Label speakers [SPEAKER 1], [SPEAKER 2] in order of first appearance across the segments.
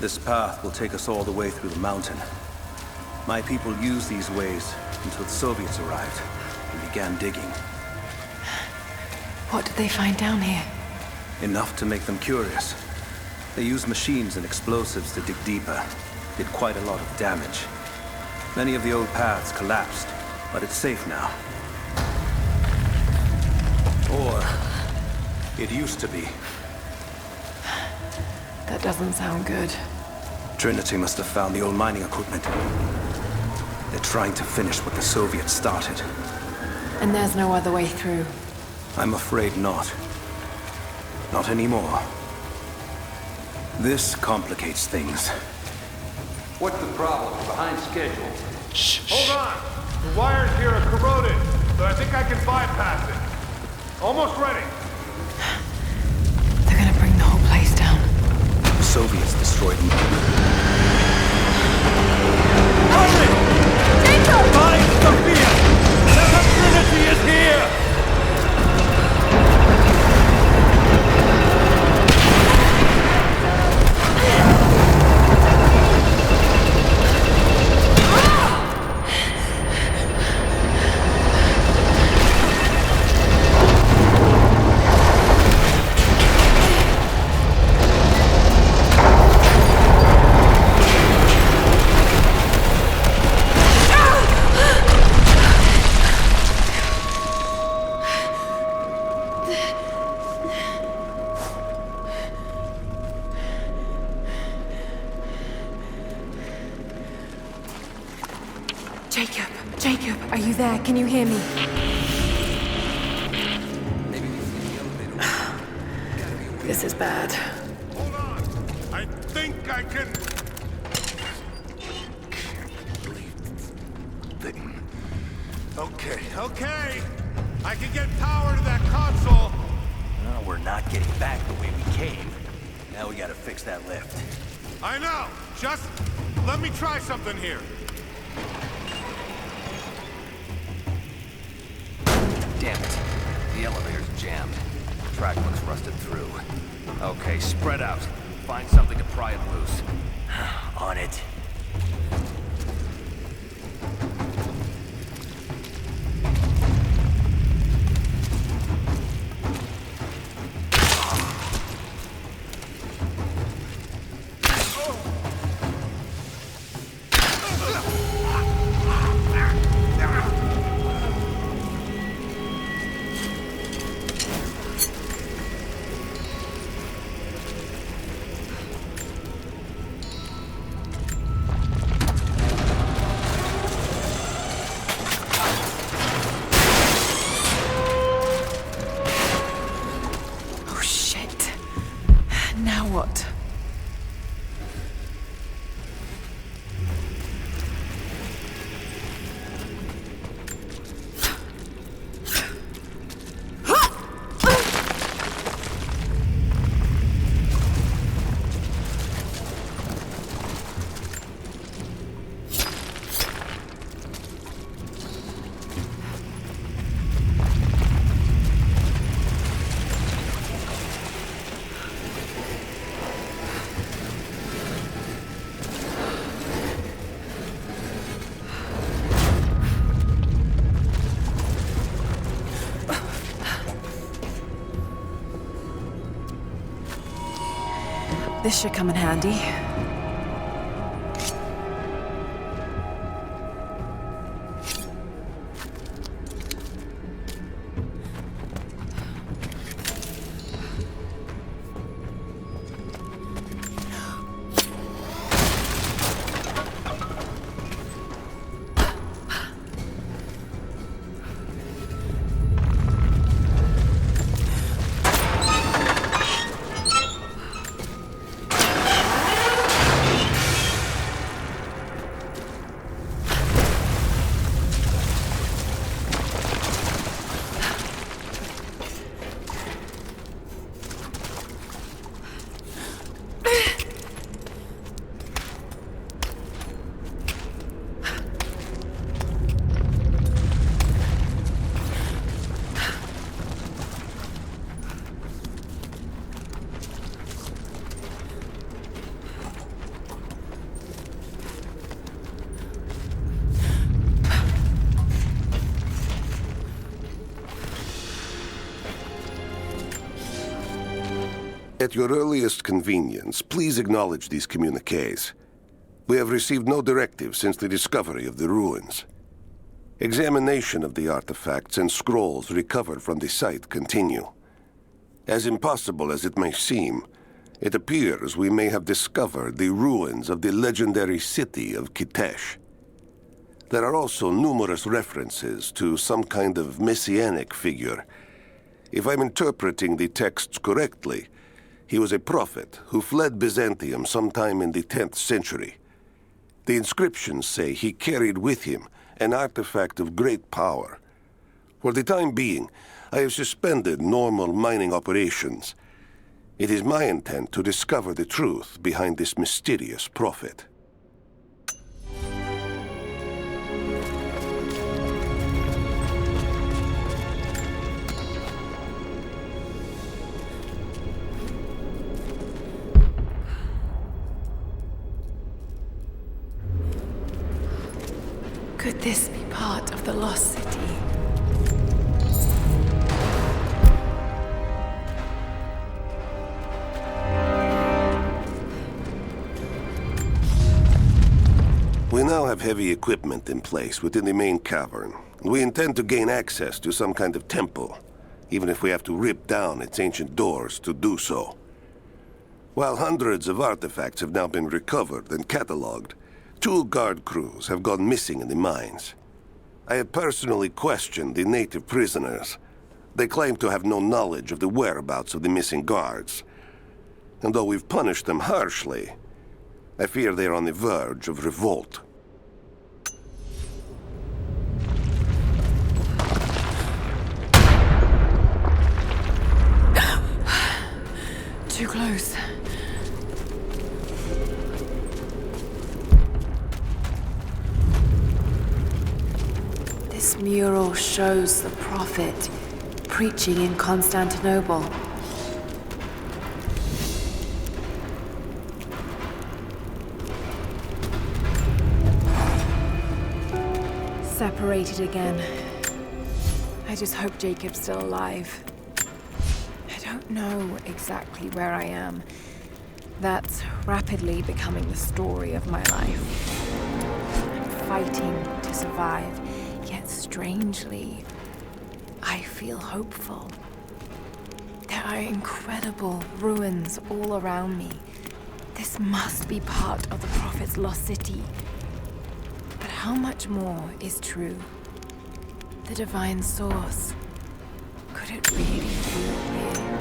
[SPEAKER 1] This path will take us all the way through the mountain. My people used these ways until the Soviets arrived and began digging.
[SPEAKER 2] What did they find down here?
[SPEAKER 1] Enough to make them curious. They used machines and explosives to dig deeper. Did quite a lot of damage. Many of the old paths collapsed, but it's safe now. Or it used to be.
[SPEAKER 2] That doesn't sound good.
[SPEAKER 1] Trinity must have found the old mining equipment. They're trying to finish what the Soviets started.
[SPEAKER 2] And there's no other way through?
[SPEAKER 1] I'm afraid not. Not anymore. This complicates things.
[SPEAKER 3] What's the problem? We're behind schedule.
[SPEAKER 1] Shh.
[SPEAKER 4] Hold on! The wires here are corroded, but I think I can bypass it. Almost ready.
[SPEAKER 2] They're gonna bring the whole place down.
[SPEAKER 1] The Soviets destroyed them.
[SPEAKER 4] Hurry! Find Sophia! The Trinity is here!
[SPEAKER 2] Jacob, are you there? Can you hear me? This is bad.
[SPEAKER 4] Hold on! I think I can... Okay. I can get power to that console.
[SPEAKER 5] No, we're not getting back the way we came. Now we gotta fix that lift.
[SPEAKER 4] I know. Just let me try something here.
[SPEAKER 5] Damn it. The elevator's jammed. The track looks rusted through. Okay, spread out. Find something to pry it loose. On it.
[SPEAKER 2] What? This should come in handy.
[SPEAKER 6] At your earliest convenience, please acknowledge these communiques. We have received no directive since the discovery of the ruins. Examination of the artifacts and scrolls recovered from the site continue. As impossible as it may seem, it appears we may have discovered the ruins of the legendary city of Kitesh. There are also numerous references to some kind of messianic figure. If I'm interpreting the texts correctly, he was a prophet who fled Byzantium sometime in the 10th century. The inscriptions say he carried with him an artifact of great power. For the time being, I have suspended normal mining operations. It is my intent to discover the truth behind this mysterious prophet.
[SPEAKER 2] Could this be part of the lost city?
[SPEAKER 6] We now have heavy equipment in place within the main cavern. We intend to gain access to some kind of temple, even if we have to rip down its ancient doors to do so. While hundreds of artifacts have now been recovered and cataloged, 2 guard crews have gone missing in the mines. I have personally questioned the native prisoners. They claim to have no knowledge of the whereabouts of the missing guards. And though we've punished them harshly, I fear they are on the verge of revolt.
[SPEAKER 2] Too close. This mural shows the prophet preaching in Constantinople. Separated again. I just hope Jacob's still alive. I don't know exactly where I am. That's rapidly becoming the story of my life. I'm fighting to survive. Yet strangely, I feel hopeful. There are incredible ruins all around me. This must be part of the Prophet's lost city. But how much more is true? The divine source. Could it really be here?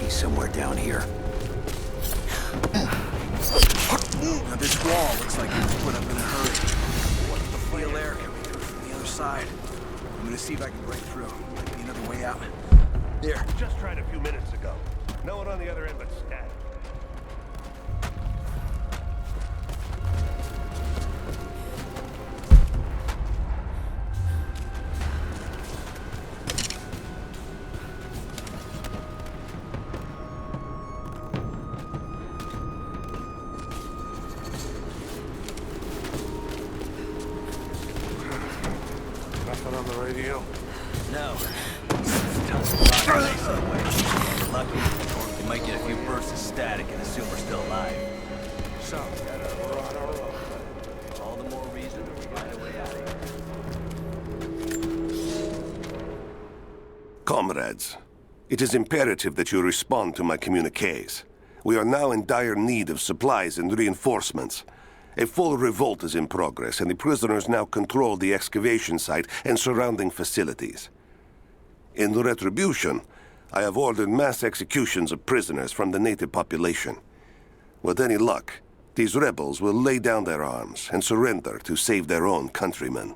[SPEAKER 7] Somewhere down here.
[SPEAKER 8] Now this wall looks like it was put up in a hurry. What's the feel there coming through from the other side? I'm gonna see if I can break through. Might be another way out. There.
[SPEAKER 4] Just tried a few minutes ago. No one on the other end but Stat. On the radio?
[SPEAKER 8] No. Tons of rock place anyway. If you're lucky, you might get a few bursts of static and assume we're still alive.
[SPEAKER 4] So, we're on our own.
[SPEAKER 8] All the more reason to find
[SPEAKER 6] Comrades, it is imperative that you respond to my communiques. We are now in dire need of supplies and reinforcements. A full revolt is in progress, and the prisoners now control the excavation site and surrounding facilities. In retribution, I have ordered mass executions of prisoners from the native population. With any luck, these rebels will lay down their arms and surrender to save their own countrymen.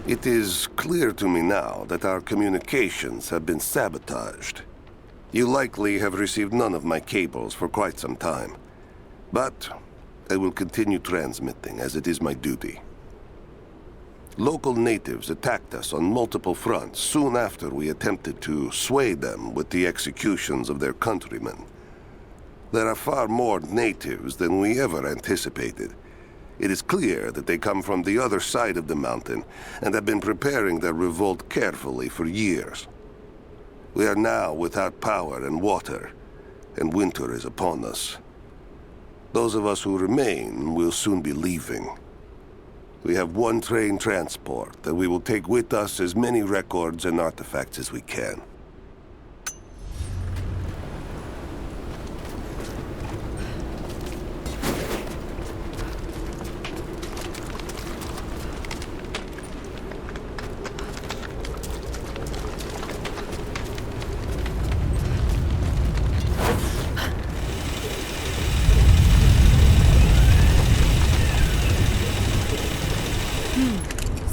[SPEAKER 6] It is clear to me now that our communications have been sabotaged. You likely have received none of my cables for quite some time. But I will continue transmitting, as it is my duty. Local natives attacked us on multiple fronts soon after we attempted to sway them with the executions of their countrymen. There are far more natives than we ever anticipated. It is clear that they come from the other side of the mountain and have been preparing their revolt carefully for years. We are now without power and water, and winter is upon us. Those of us who remain will soon be leaving. We have one train transport, and we will take with us as many records and artifacts as we can.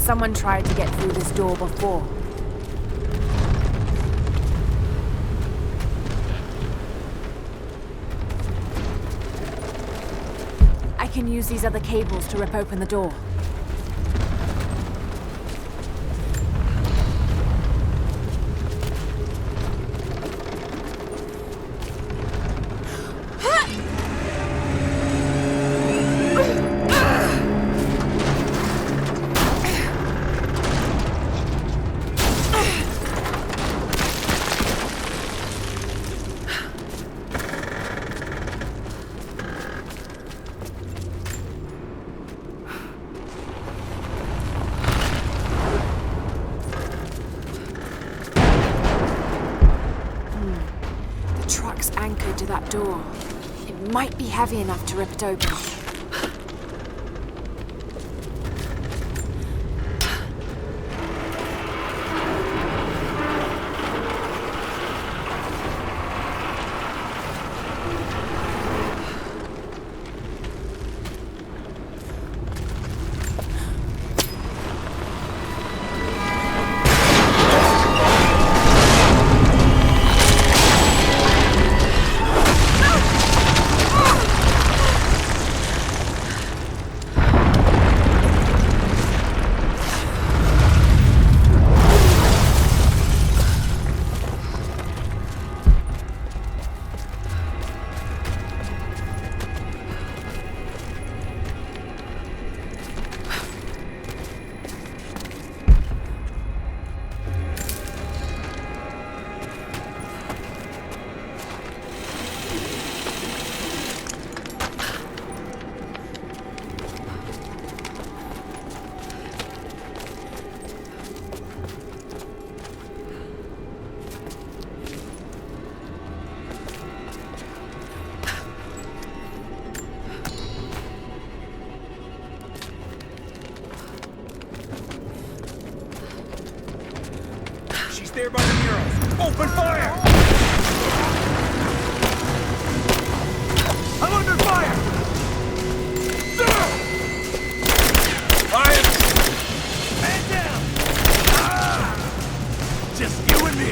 [SPEAKER 2] Someone tried to get through this door before. I can use these other cables to rip open the door. Anchored to that door. It might be heavy enough to rip it open.
[SPEAKER 8] there by the murals. Open fire! I'm under fire! Man down! Just you and me!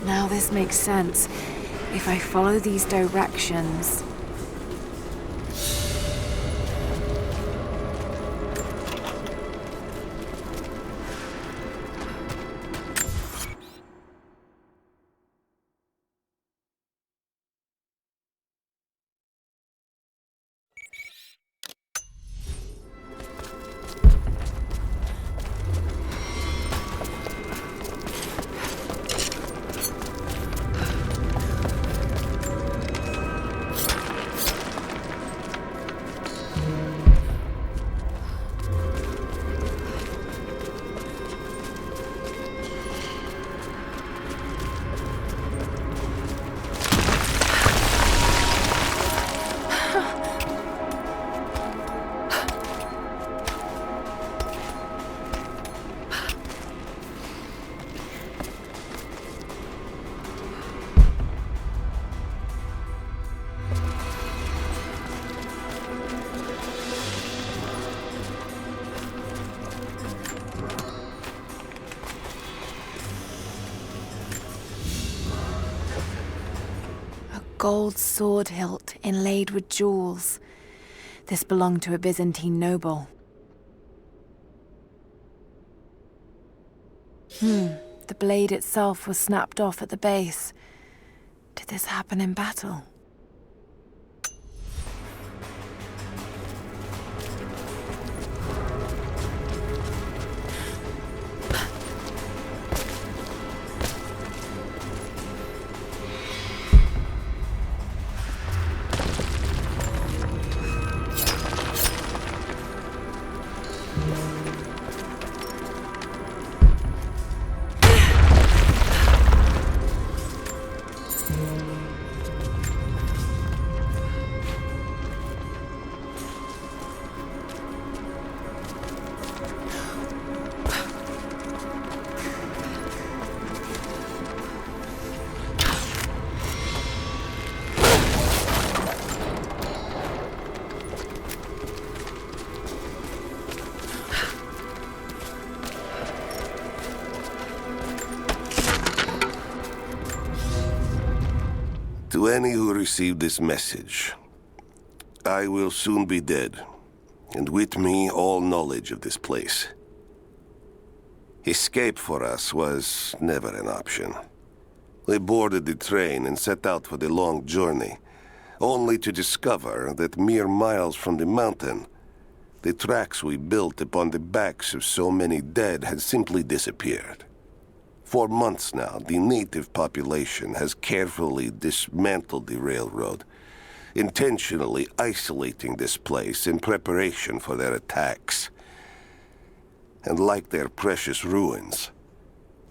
[SPEAKER 2] Now this makes sense. If I follow these directions... Gold sword hilt inlaid with jewels. This belonged to a Byzantine noble. The blade itself was snapped off at the base. Did this happen in battle?
[SPEAKER 6] To any who received this message, I I will soon be dead, and with me all knowledge of this place. Escape for us was never an option. We boarded the train and set out for the long journey, only to discover that mere miles from the mountain, the tracks we built upon the backs of so many dead had simply disappeared. For months now, the native population has carefully dismantled the railroad, intentionally isolating this place in preparation for their attacks. And like their precious ruins,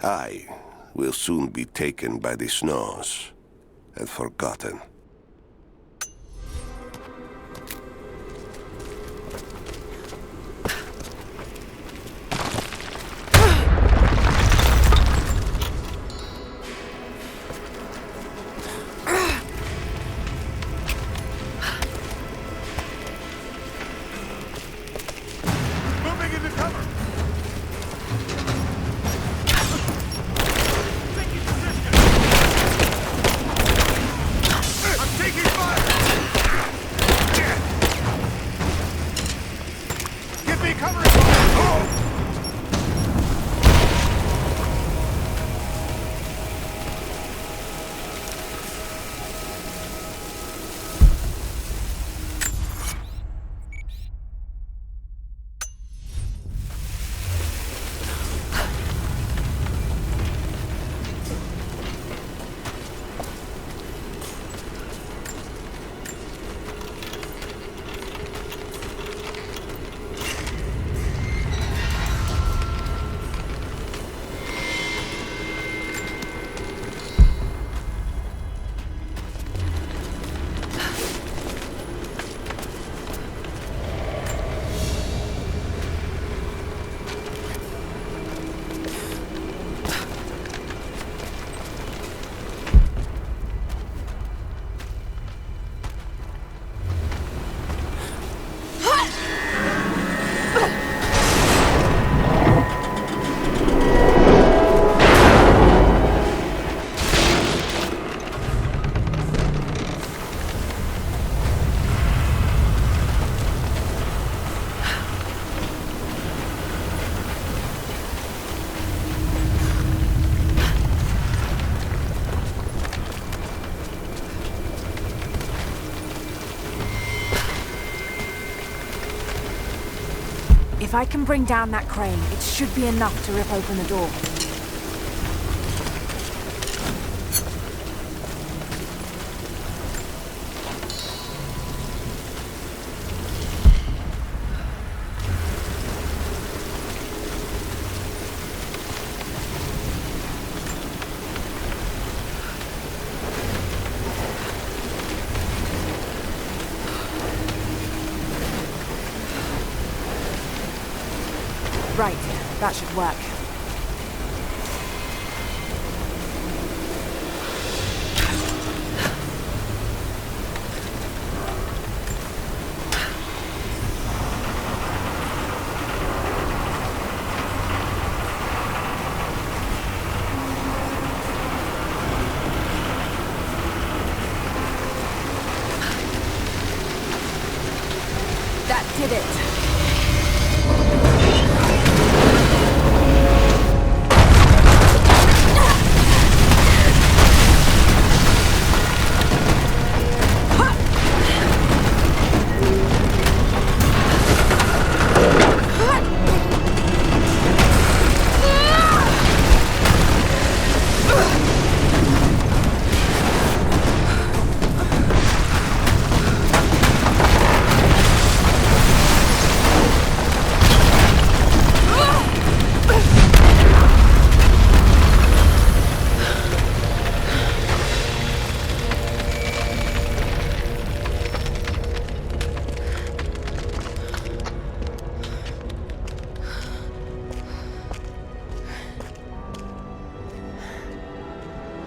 [SPEAKER 6] I will soon be taken by the snows and forgotten.
[SPEAKER 4] Moving into cover! Taking position! I'm taking fire! Give me covering fire!
[SPEAKER 2] If I can bring down that crane, it should be enough to rip open the door. Right, that should work. That did it.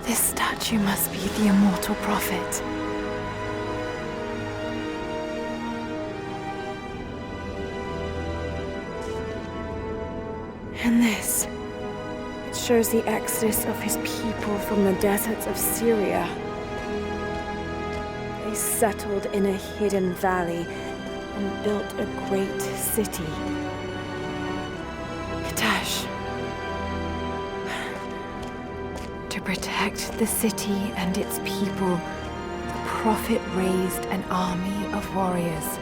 [SPEAKER 2] This statue must be the immortal prophet. And this, it shows the exodus of his people from the deserts of Syria. They
[SPEAKER 9] They settled in a hidden valley and built a great city.
[SPEAKER 2] Katash. To protect the city and its people, the Prophet raised an army of warriors.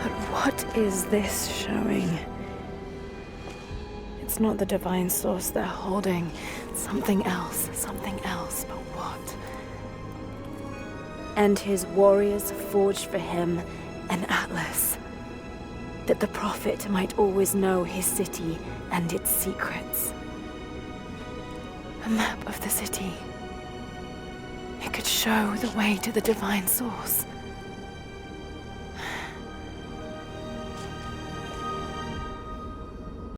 [SPEAKER 9] But what is this showing? It's not the divine source they're holding.
[SPEAKER 2] Something else, but what?
[SPEAKER 9] And his warriors forged for him an atlas, that the Prophet might always know his city and its secrets.
[SPEAKER 2] A map of the city. It could show the way to the divine source.